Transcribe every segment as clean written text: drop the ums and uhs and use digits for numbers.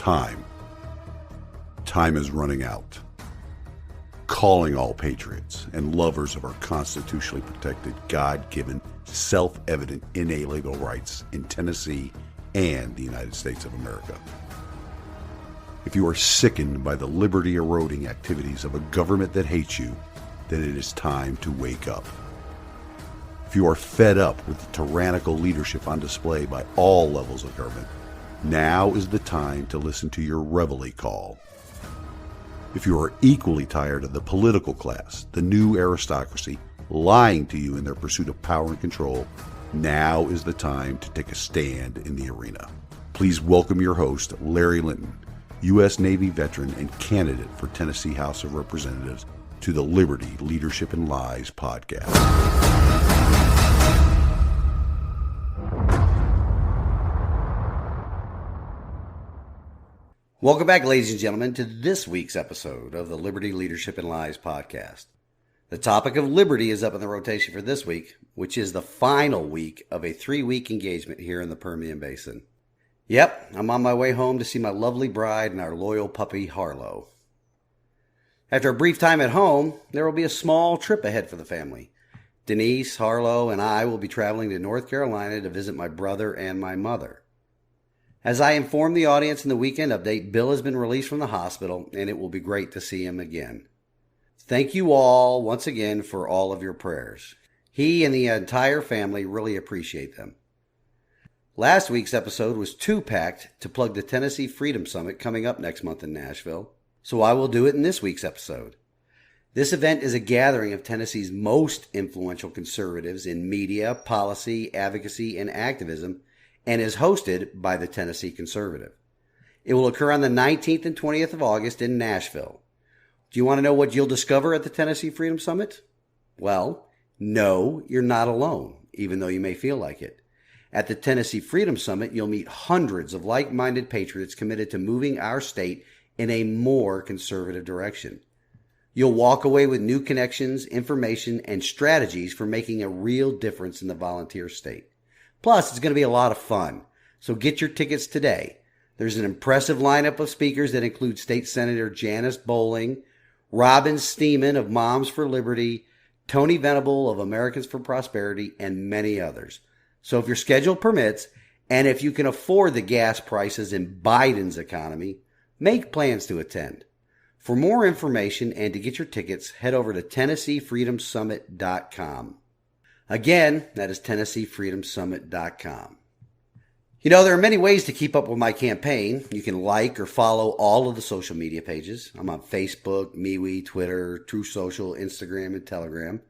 Time. Time is running out. Calling all patriots and lovers of our constitutionally protected, God-given, self-evident, inalienable rights in Tennessee and the United States of America. If you are sickened by the liberty-eroding activities of a government that hates you, then it is time to wake up. If you are fed up with the tyrannical leadership on display by all levels of government, now is the time to listen to your reveille call. If you are equally tired of the political class, the new aristocracy, lying to you in their pursuit of power and control, now is the time to take a stand in the arena. Please welcome your host, Larry Linton, U.S. Navy veteran and candidate for Tennessee House of Representatives, to the Liberty, Leadership, and Lies podcast. Welcome back, ladies and gentlemen, to this week's episode of the Liberty, Leadership, and Lies podcast. The topic of liberty is up in the rotation for this week, which is the final week of a 3-week engagement here in the Permian Basin. Yep, I'm on my way home to see my lovely bride and our loyal puppy, Harlow. After a brief time at home, there will be a small trip ahead for the family. Denise, Harlow, and I will be traveling to North Carolina to visit my brother and my mother. As I informed the audience in the weekend update, Bill has been released from the hospital, and it will be great to see him again. Thank you all once again for all of your prayers. He and the entire family really appreciate them. Last week's episode was too packed to plug the Tennessee Freedom Summit coming up next month in Nashville, so I will do it in this week's episode. This event is a gathering of Tennessee's most influential conservatives in media, policy, advocacy, and activism, and is hosted by the Tennessee Conservative. It will occur on the 19th and 20th of August in Nashville. Do you want to know what you'll discover at the Tennessee Freedom Summit? Well, no, you're not alone, even though you may feel like it. At the Tennessee Freedom Summit, you'll meet hundreds of like-minded patriots committed to moving our state in a more conservative direction. You'll walk away with new connections, information, and strategies for making a real difference in the volunteer state. Plus, it's going to be a lot of fun, so get your tickets today. There's an impressive lineup of speakers that include State Senator Janice Bowling, Robin Steeman of Moms for Liberty, Tony Venable of Americans for Prosperity, and many others. So if your schedule permits, and if you can afford the gas prices in Biden's economy, make plans to attend. For more information and to get your tickets, head over to TennesseeFreedomSummit.com. Again, that is TennesseeFreedomSummit.com. You know, there are many ways to keep up with my campaign. You can like or follow all of the social media pages. I'm on Facebook, MeWe, Twitter, True Social, Instagram, and Telegram.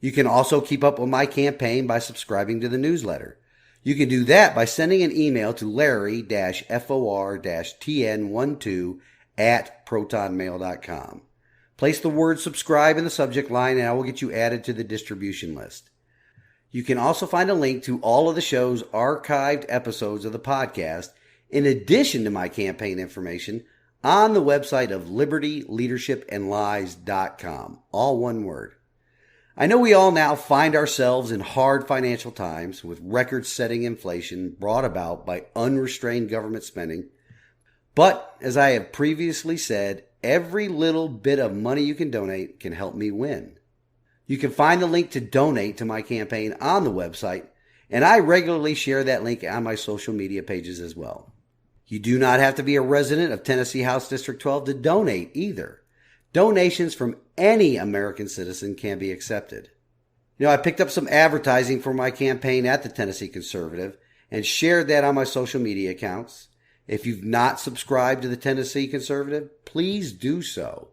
You can also keep up with my campaign by subscribing to the newsletter. You can do that by sending an email to larry-for-tn12@protonmail.com. Place the word subscribe in the subject line and I will get you added to the distribution list. You can also find a link to all of the show's archived episodes of the podcast, in addition to my campaign information, on the website of libertyleadershipandlies.com. All one word. I know we all now find ourselves in hard financial times with record-setting inflation brought about by unrestrained government spending. But, as I have previously said, every little bit of money you can donate can help me win. You can find the link to donate to my campaign on the website, and I regularly share that link on my social media pages as well. You do not have to be a resident of Tennessee House District 12 to donate either. Donations from any American citizen can be accepted. You know, I picked up some advertising for my campaign at the Tennessee Conservative and shared that on my social media accounts. If you've not subscribed to the Tennessee Conservative, please do so.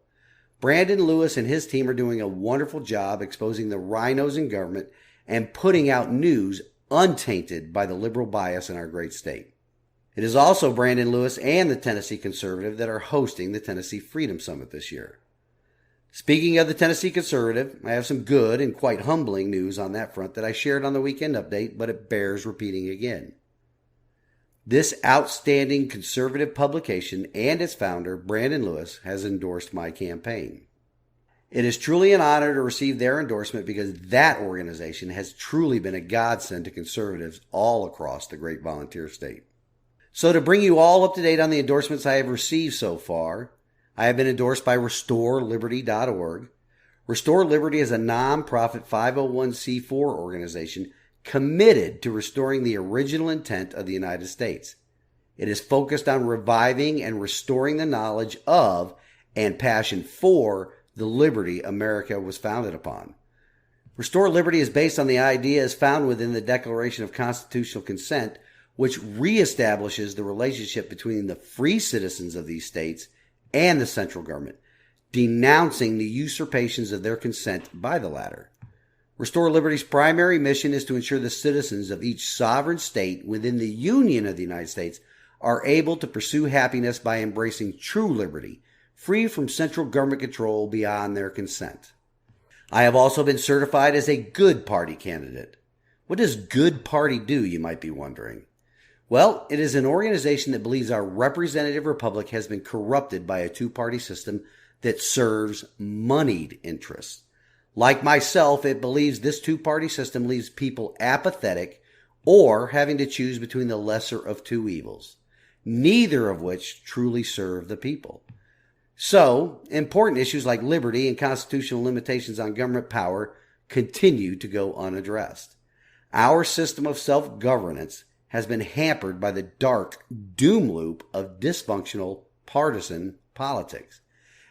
Brandon Lewis and his team are doing a wonderful job exposing the rhinos in government and putting out news untainted by the liberal bias in our great state. It is also Brandon Lewis and the Tennessee Conservative that are hosting the Tennessee Freedom Summit this year. Speaking of the Tennessee Conservative, I have some good and quite humbling news on that front that I shared on the weekend update, but it bears repeating again. This outstanding conservative publication and its founder, Brandon Lewis, has endorsed my campaign. It is truly an honor to receive their endorsement because that organization has truly been a godsend to conservatives all across the great volunteer state. So to bring you all up to date on the endorsements I have received so far, I have been endorsed by RestoreLiberty.org. Restore Liberty is a nonprofit 501c4 organization committed to restoring the original intent of the United States. It is focused on reviving and restoring the knowledge of and passion for the liberty America was founded upon. Restore Liberty is based on the ideas found within the Declaration of Constitutional Consent, which reestablishes the relationship between the free citizens of these states and the central government, denouncing the usurpations of their consent by the latter. Restore Liberty's primary mission is to ensure the citizens of each sovereign state within the Union of the United States are able to pursue happiness by embracing true liberty, free from central government control beyond their consent. I have also been certified as a Good Party candidate. What does Good Party do, you might be wondering? Well, it is an organization that believes our representative republic has been corrupted by a two-party system that serves moneyed interests. Like myself, it believes this two-party system leaves people apathetic or having to choose between the lesser of two evils, neither of which truly serve the people. So, important issues like liberty and constitutional limitations on government power continue to go unaddressed. Our system of self-governance has been hampered by the dark doom loop of dysfunctional partisan politics.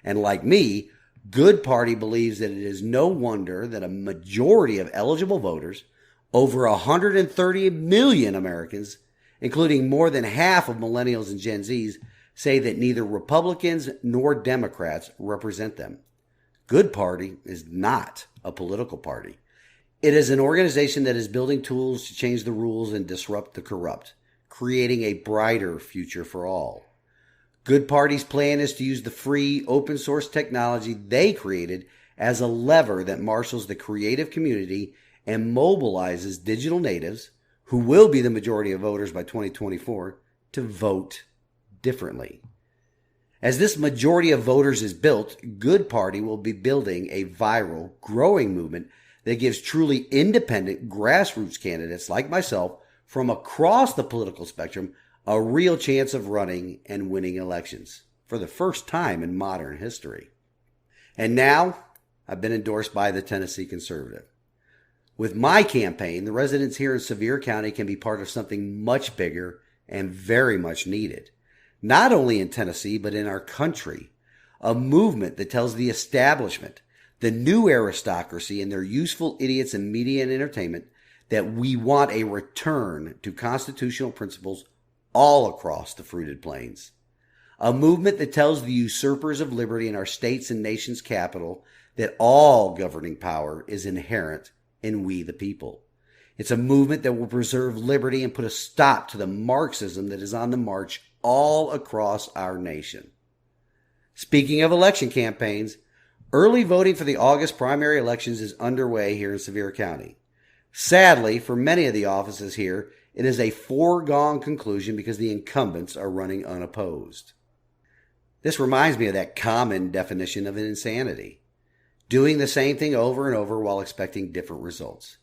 And like me, Good Party believes that it is no wonder that a majority of eligible voters, over 130 million Americans, including more than half of millennials and Gen Zs, say that neither Republicans nor Democrats represent them. Good Party is not a political party. It is an organization that is building tools to change the rules and disrupt the corrupt, creating a brighter future for all. Good Party's plan is to use the free, open-source technology they created as a lever that marshals the creative community and mobilizes digital natives, who will be the majority of voters by 2024, to vote differently. As this majority of voters is built, Good Party will be building a viral, growing movement that gives truly independent grassroots candidates like myself from across the political spectrum a real chance of running and winning elections for the first time in modern history. And now, I've been endorsed by the Tennessee Conservative. With my campaign, the residents here in Sevier County can be part of something much bigger and very much needed, not only in Tennessee, but in our country. A movement that tells the establishment, the new aristocracy and their useful idiots in media and entertainment, that we want a return to constitutional principles all across the fruited plains. A movement that tells the usurpers of liberty in our states and nation's capital that all governing power is inherent in we the people. It's a movement that will preserve liberty and put a stop to the Marxism that is on the march all across our nation. Speaking of election campaigns, early voting for the August primary elections is underway here in Sevier County. Sadly, for many of the offices here, it is a foregone conclusion because the incumbents are running unopposed. This reminds me of that common definition of insanity: doing the same thing over and over while expecting different results.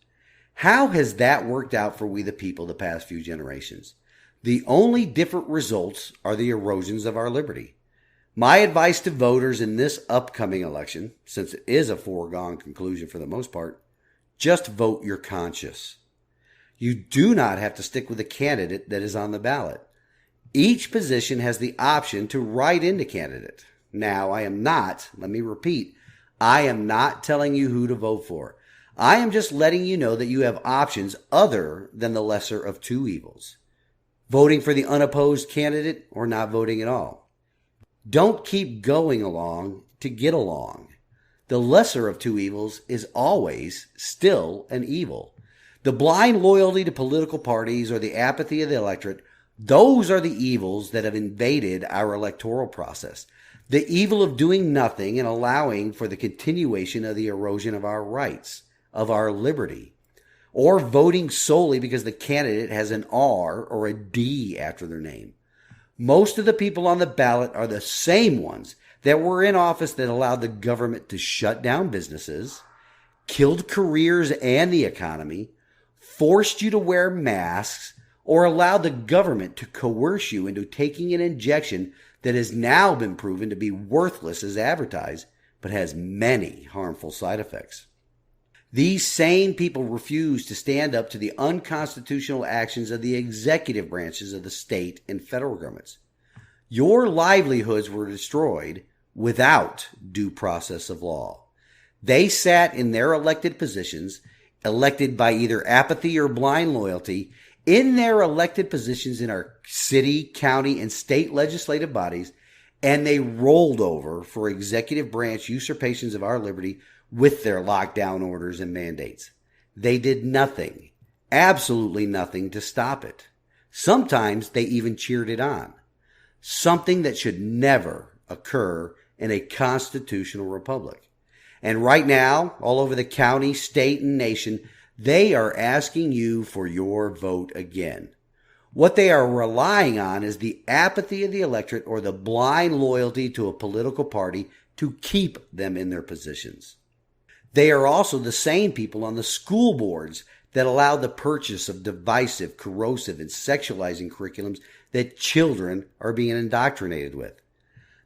How has that worked out for we the people the past few generations? The only different results are the erosions of our liberty. My advice to voters in this upcoming election, since it is a foregone conclusion for the most part, just vote your conscience. You do not have to stick with the candidate that is on the ballot. Each position has the option to write in the candidate. Now, let me repeat, I am not telling you who to vote for. I am just letting you know that you have options other than the lesser of two evils: voting for the unopposed candidate or not voting at all. Don't keep going along to get along. The lesser of two evils is always still an evil. The blind loyalty to political parties or the apathy of the electorate, those are the evils that have invaded our electoral process. The evil of doing nothing and allowing for the continuation of the erosion of our rights, of our liberty, or voting solely because the candidate has an R or a D after their name. Most of the people on the ballot are the same ones that were in office that allowed the government to shut down businesses, killed careers and the economy, forced you to wear masks, or allow the government to coerce you into taking an injection that has now been proven to be worthless as advertised, but has many harmful side effects. These same people refuse to stand up to the unconstitutional actions of the executive branches of the state and federal governments. Your livelihoods were destroyed without due process of law. They sat in their elected positions, elected by either apathy or blind loyalty, in their elected positions in our city, county, and state legislative bodies, and they rolled over for executive branch usurpations of our liberty with their lockdown orders and mandates. They did nothing, absolutely nothing, to stop it. Sometimes they even cheered it on. Something that should never occur in a constitutional republic. And right now, all over the county, state, and nation, they are asking you for your vote again. What they are relying on is the apathy of the electorate or the blind loyalty to a political party to keep them in their positions. They are also the same people on the school boards that allow the purchase of divisive, corrosive, and sexualizing curriculums that children are being indoctrinated with.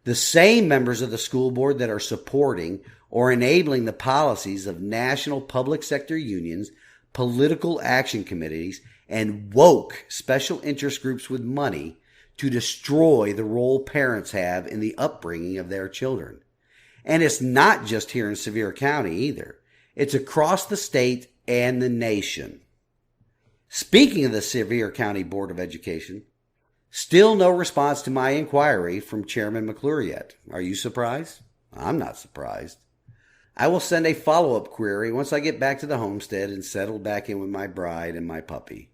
The same members of the school board that are supporting or enabling the policies of national public sector unions, political action committees, and woke special interest groups with money to destroy the role parents have in the upbringing of their children. And it's not just here in Sevier County either. It's across the state and the nation. Speaking of the Sevier County Board of Education, still no response to my inquiry from Chairman McClure yet. Are you surprised? I'm not surprised. I will send a follow-up query once I get back to the homestead and settle back in with my bride and my puppy.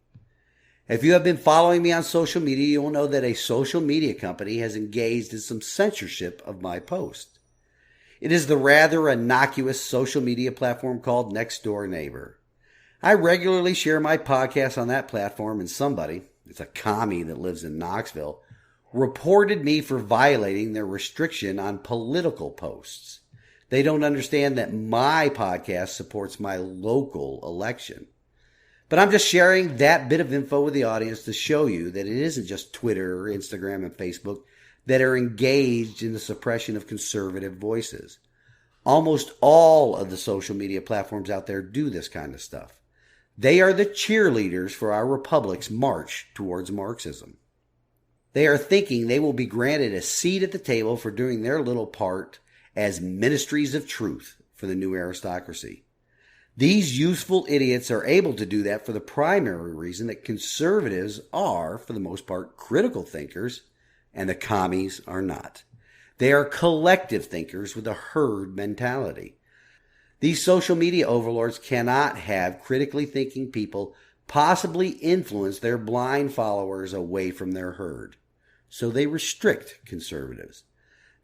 If you have been following me on social media, you will know that a social media company has engaged in some censorship of my post. It is the rather innocuous social media platform called Nextdoor Neighbor. I regularly share my podcast on that platform, and somebody, it's a commie that lives in Knoxville, reported me for violating their restriction on political posts. They don't understand that my podcast supports my local election. But I'm just sharing that bit of info with the audience to show you that it isn't just Twitter, Instagram, and Facebook that are engaged in the suppression of conservative voices. Almost all of the social media platforms out there do this kind of stuff. They are the cheerleaders for our republic's march towards Marxism. They are thinking they will be granted a seat at the table for doing their little part as ministries of truth for the new aristocracy. These useful idiots are able to do that for the primary reason that conservatives are, for the most part, critical thinkers, and the commies are not. They are collective thinkers with a herd mentality. These social media overlords cannot have critically thinking people possibly influence their blind followers away from their herd. So they restrict conservatives.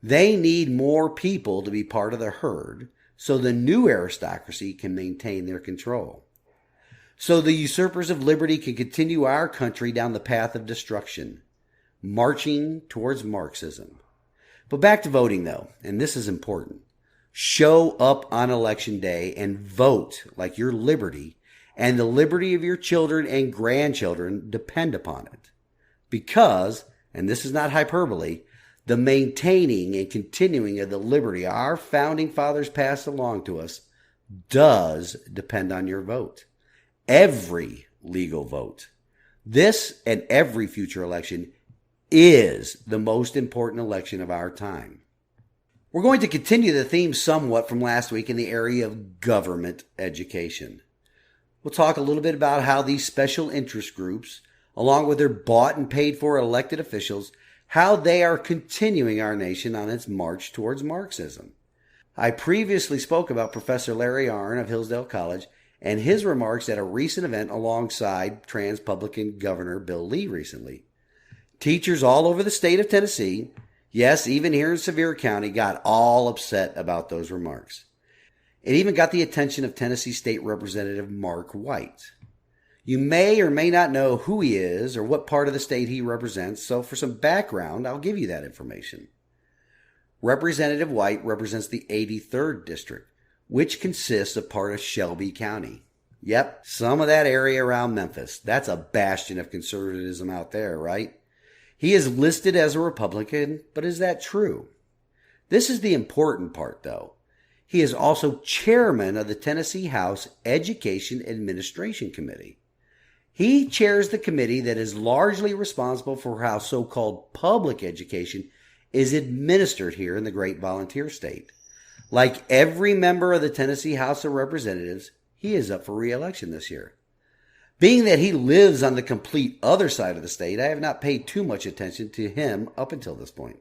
They need more people to be part of the herd so the new aristocracy can maintain their control. So the usurpers of liberty can continue our country down the path of destruction, marching towards Marxism. But back to voting though, and this is important. Show up on election day and vote like your liberty and the liberty of your children and grandchildren depend upon it. Because, and this is not hyperbole, the maintaining and continuing of the liberty our founding fathers passed along to us does depend on your vote. Every legal vote. This and every future election is the most important election of our time. We're going to continue the theme somewhat from last week in the area of government education. We'll talk a little bit about how these special interest groups, along with their bought and paid for elected officials, how they are continuing our nation on its march towards Marxism. I previously spoke about Professor Larry Arnn of Hillsdale College and his remarks at a recent event alongside Trans-Republican Governor Bill Lee recently. Teachers all over the state of Tennessee, yes, even here in Sevier County, got all upset about those remarks. It even got the attention of Tennessee State Representative Mark White. You may or may not know who he is or what part of the state he represents, so for some background, I'll give you that information. Representative White represents the 83rd District, which consists of part of Shelby County. Yep, some of that area around Memphis. That's a bastion of conservatism out there, right? He is listed as a Republican, but is that true? This is the important part, though. He is also chairman of the Tennessee House Education Administration Committee. He chairs the committee that is largely responsible for how so-called public education is administered here in the great volunteer state. Like every member of the Tennessee House of Representatives, he is up for re-election this year. Being that he lives on the complete other side of the state, I have not paid too much attention to him up until this point.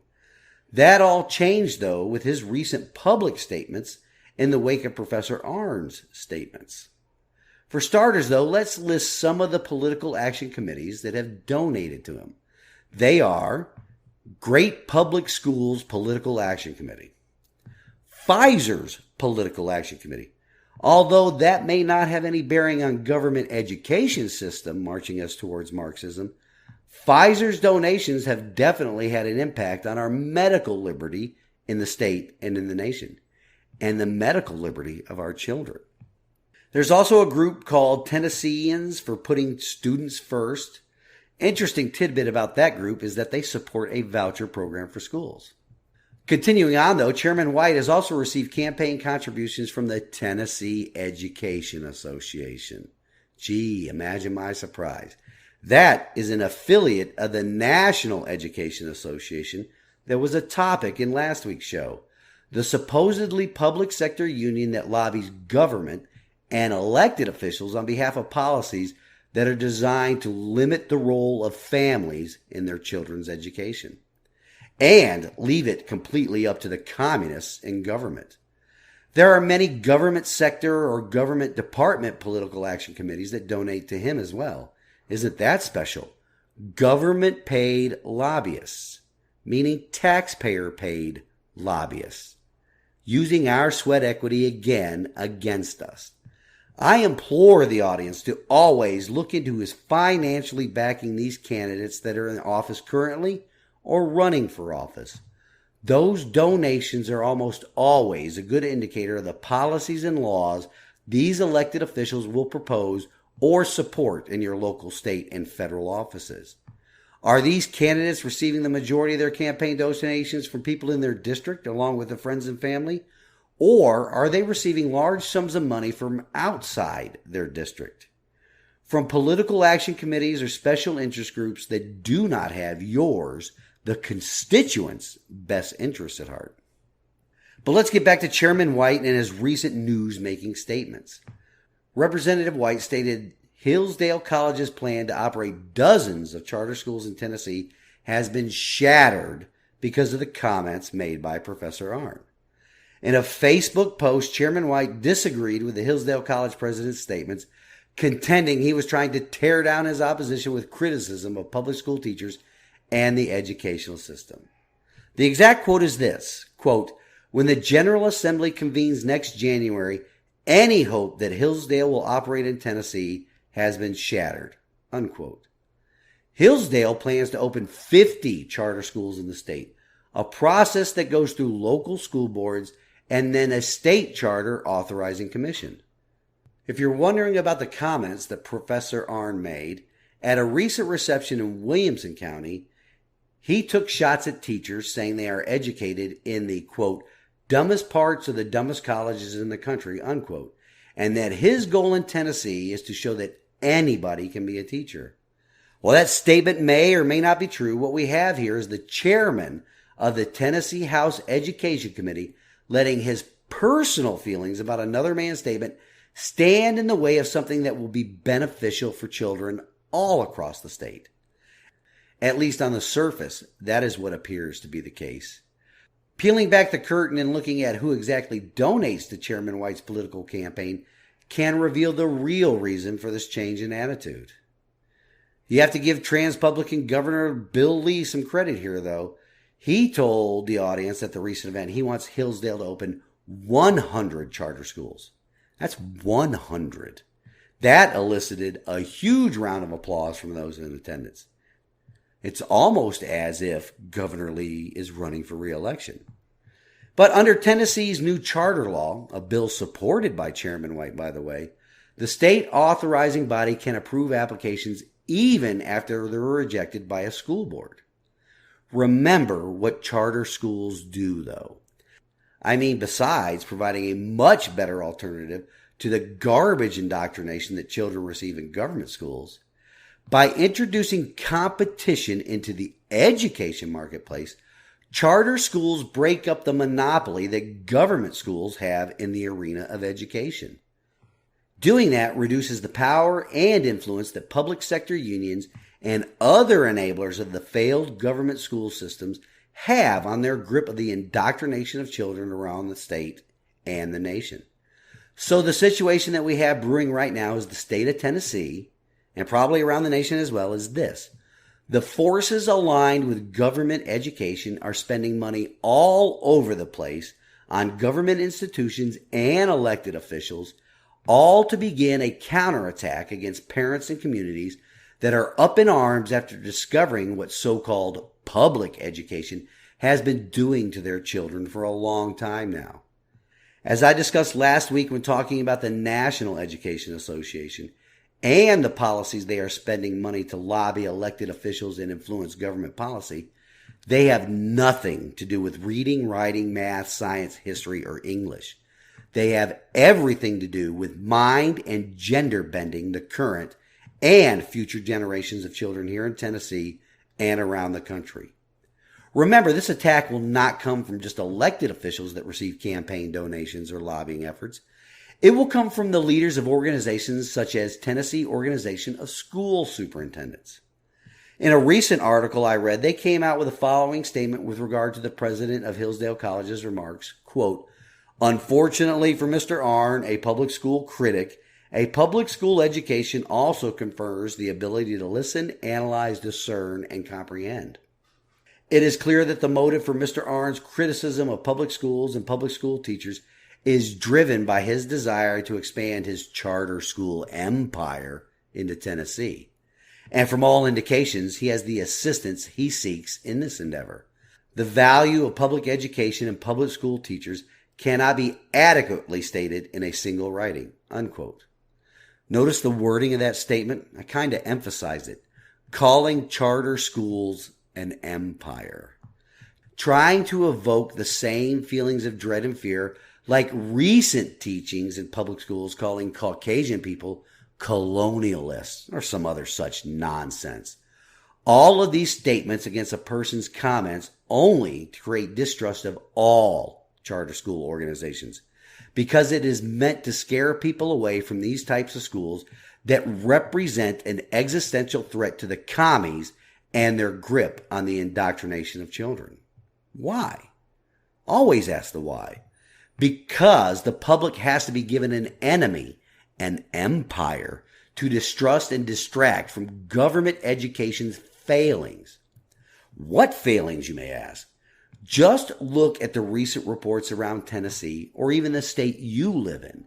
That all changed, though, with his recent public statements in the wake of Professor Arndt's statements. For starters, though, let's list some of the political action committees that have donated to him. They are Great Public Schools Political Action Committee, Pfizer's Political Action Committee. Although that may not have any bearing on government education system marching us towards Marxism, Pfizer's donations have definitely had an impact on our medical liberty in the state and in the nation, and the medical liberty of our children. There's also a group called Tennesseans for Putting Students First. Interesting tidbit about that group is that they support a voucher program for schools. Continuing on, though, Chairman White has also received campaign contributions from the Tennessee Education Association. Gee, imagine my surprise. That is an affiliate of the National Education Association that was a topic in last week's show. The supposedly public sector union that lobbies government and elected officials on behalf of policies that are designed to limit the role of families in their children's education and leave it completely up to the communists in government. There are many government sector or government department political action committees that donate to him as well. Isn't that special? Government-paid lobbyists, meaning taxpayer-paid lobbyists, using our sweat equity again against us. I implore the audience to always look into who is financially backing these candidates that are in office currently or running for office. Those donations are almost always a good indicator of the policies and laws these elected officials will propose or support in your local, state, and federal offices. Are these candidates receiving the majority of their campaign donations from people in their district along with their friends and family? Or are they receiving large sums of money from outside their district? From political action committees or special interest groups that do not have yours, the constituents' best interests at heart. But let's get back to Chairman White and his recent news-making statements. Representative White stated Hillsdale College's plan to operate dozens of charter schools in Tennessee has been shattered because of the comments made by Professor Arndt. In a Facebook post, Chairman White disagreed with the Hillsdale College president's statements, contending he was trying to tear down his opposition with criticism of public school teachers and the educational system. The exact quote is this, quote, "When the General Assembly convenes next January, any hope that Hillsdale will operate in Tennessee has been shattered," unquote. Hillsdale plans to open 50 charter schools in the state, a process that goes through local school boards and then a state charter authorizing commission. If you're wondering about the comments that Professor Arndt made, at a recent reception in Williamson County, he took shots at teachers saying they are educated in the, quote, dumbest parts of the dumbest colleges in the country, unquote, and that his goal in Tennessee is to show that anybody can be a teacher. Well, that statement may or may not be true. What we have here is the chairman of the Tennessee House Education Committee letting his personal feelings about another man's statement stand in the way of something that will be beneficial for children all across the state. At least on the surface, that is what appears to be the case. Peeling back the curtain and looking at who exactly donates to Chairman White's political campaign can reveal the real reason for this change in attitude. You have to give Transpublican Governor Bill Lee some credit here, though. He told the audience at the recent event he wants Hillsdale to open 100 charter schools. That's 100. That elicited a huge round of applause from those in attendance. It's almost as if Governor Lee is running for re-election. But under Tennessee's new charter law, a bill supported by Chairman White, by the way, The state authorizing body can approve applications even after they're rejected by a school board. Remember what charter schools do, though. I mean, besides providing a much better alternative to the garbage indoctrination that children receive in government schools, by introducing competition into the education marketplace, charter schools break up the monopoly that government schools have in the arena of education. Doing that reduces the power and influence that public sector unions and other enablers of the failed government school systems have on their grip of the indoctrination of children around the state and the nation. So the situation that we have brewing right now is the state of Tennessee, and probably around the nation as well, is this. The forces aligned with government education are spending money all over the place on government institutions and elected officials, all to begin a counterattack against parents and communities that are up in arms after discovering what so-called public education has been doing to their children for a long time now. As I discussed last week when talking about the National Education Association and the policies they are spending money to lobby elected officials and influence government policy, they have nothing to do with reading, writing, math, science, history, or English. They have everything to do with mind and gender bending the current and future generations of children here in Tennessee and around the country. Remember, this attack will not come from just elected officials that receive campaign donations or lobbying efforts. It will come from the leaders of organizations such as Tennessee Organization of School Superintendents. In a recent article I read, they came out with the following statement with regard to the president of Hillsdale College's remarks, quote, "Unfortunately for Mr. Arnn, a public school critic, a public school education also confers the ability to listen, analyze, discern, and comprehend. It is clear that the motive for Mr. Arnn's criticism of public schools and public school teachers is driven by his desire to expand his charter school empire into Tennessee. And from all indications, he has the assistance he seeks in this endeavor. The value of public education and public school teachers cannot be adequately stated in a single writing," unquote. Notice the wording of that statement? I kind of emphasized it. Calling charter schools an empire. Trying to evoke the same feelings of dread and fear like recent teachings in public schools calling Caucasian people colonialists or some other such nonsense. All of these statements against a person's comments only to create distrust of all charter school organizations, because it is meant to scare people away from these types of schools that represent an existential threat to the commies and their grip on the indoctrination of children. Why? Always ask the why. Because the public has to be given an enemy, an empire, to distrust and distract from government education's failings. What failings, you may ask? Just look at the recent reports around Tennessee, or even the state you live in,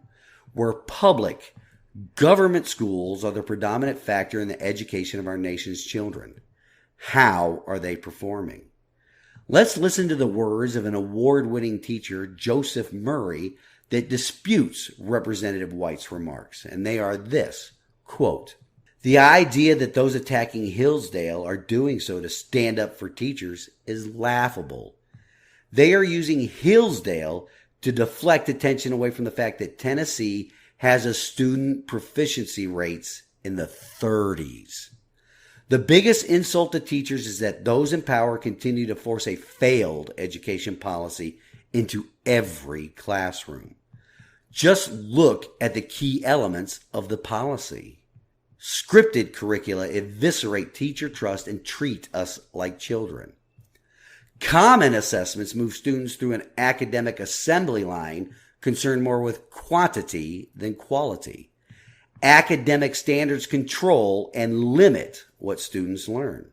where public government schools are the predominant factor in the education of our nation's children. How are they performing? Let's listen to the words of an award-winning teacher, Joseph Murray, that disputes Representative White's remarks, and they are this, quote, "The idea that those attacking Hillsdale are doing so to stand up for teachers is laughable. They are using Hillsdale to deflect attention away from the fact that Tennessee has a student proficiency rates in the 30s. The biggest insult to teachers is that those in power continue to force a failed education policy into every classroom. Just look at the key elements of the policy. Scripted curricula eviscerate teacher trust and treat us like children. Common assessments move students through an academic assembly line concerned more with quantity than quality. Academic standards control and limit what students learn.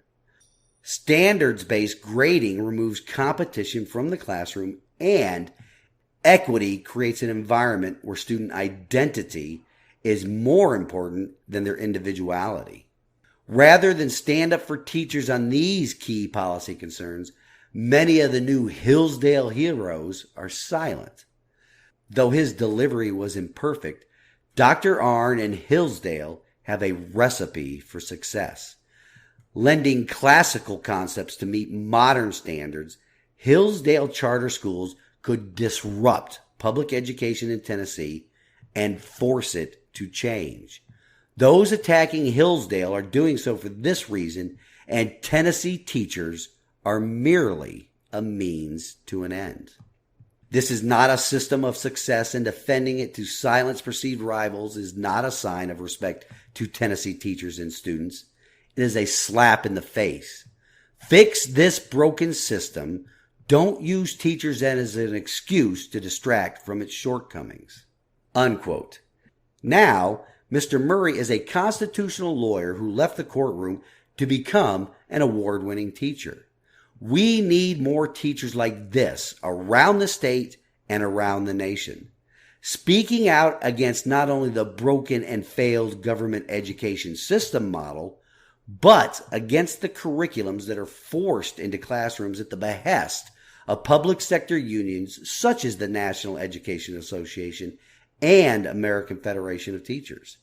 Standards-based grading removes competition from the classroom, and equity creates an environment where student identity is more important than their individuality. Rather than stand up for teachers on these key policy concerns, many of the new Hillsdale heroes are silent. Though his delivery was imperfect, Dr. Arnn and Hillsdale have a recipe for success. Lending classical concepts to meet modern standards, Hillsdale charter schools could disrupt public education in Tennessee and force it to change. Those attacking Hillsdale are doing so for this reason, and Tennessee teachers are merely a means to an end. This is not a system of success, and defending it to silence perceived rivals is not a sign of respect to Tennessee teachers and students. It is a slap in the face. Fix this broken system. Don't use teachers as an excuse to distract from its shortcomings. Unquote. Now, Mr. Murray is a constitutional lawyer who left the courtroom to become an award-winning teacher. We need more teachers like this around the state and around the nation, speaking out against not only the broken and failed government education system model, but against the curriculums that are forced into classrooms at the behest of public sector unions such as the National Education Association and American Federation of Teachers.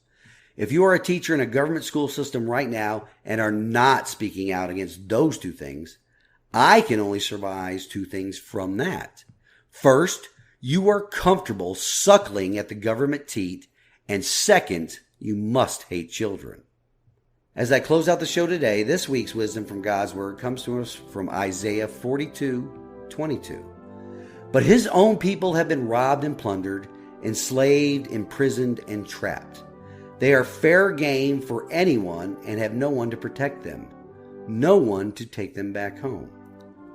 If you are a teacher in a government school system right now and are not speaking out against those two things, I can only surmise two things from that. First, you are comfortable suckling at the government teat, and second, you must hate children. As I close out the show today, this week's wisdom from God's Word comes to us from Isaiah 42:22. But his own people have been robbed and plundered, enslaved, imprisoned, and trapped. They are fair game for anyone and have no one to protect them, no one to take them back home.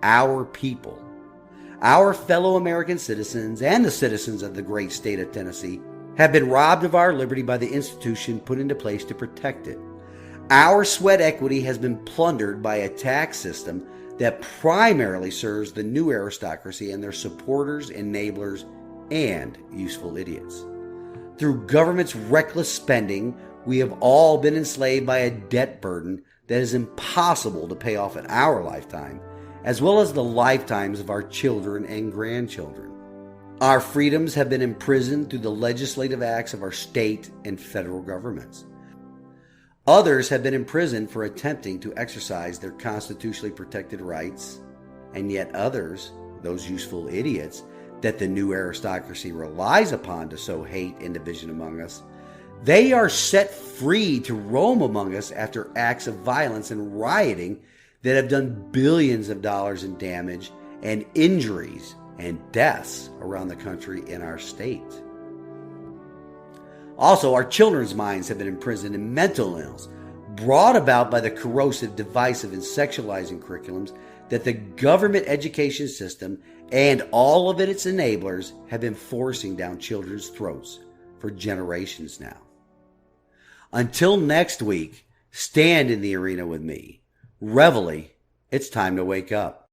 Our people, our fellow American citizens, and the citizens of the great state of Tennessee have been robbed of our liberty by the institution put into place to protect it. Our sweat equity has been plundered by a tax system that primarily serves the new aristocracy and their supporters, enablers, and useful idiots. Through government's reckless spending, we have all been enslaved by a debt burden that is impossible to pay off in our lifetime, as well as the lifetimes of our children and grandchildren. Our freedoms have been imprisoned through the legislative acts of our state and federal governments. Others have been imprisoned for attempting to exercise their constitutionally protected rights, and yet others, those useful idiots that the new aristocracy relies upon to sow hate and division among us, they are set free to roam among us after acts of violence and rioting that have done billions of dollars in damage and injuries and deaths around the country and our state. Also, our children's minds have been imprisoned in mental illness brought about by the corrosive, divisive, and sexualizing curriculums that the government education system and all of its enablers have been forcing down children's throats for generations now. Until next week, stand in the arena with me. Reveille, it's time to wake up.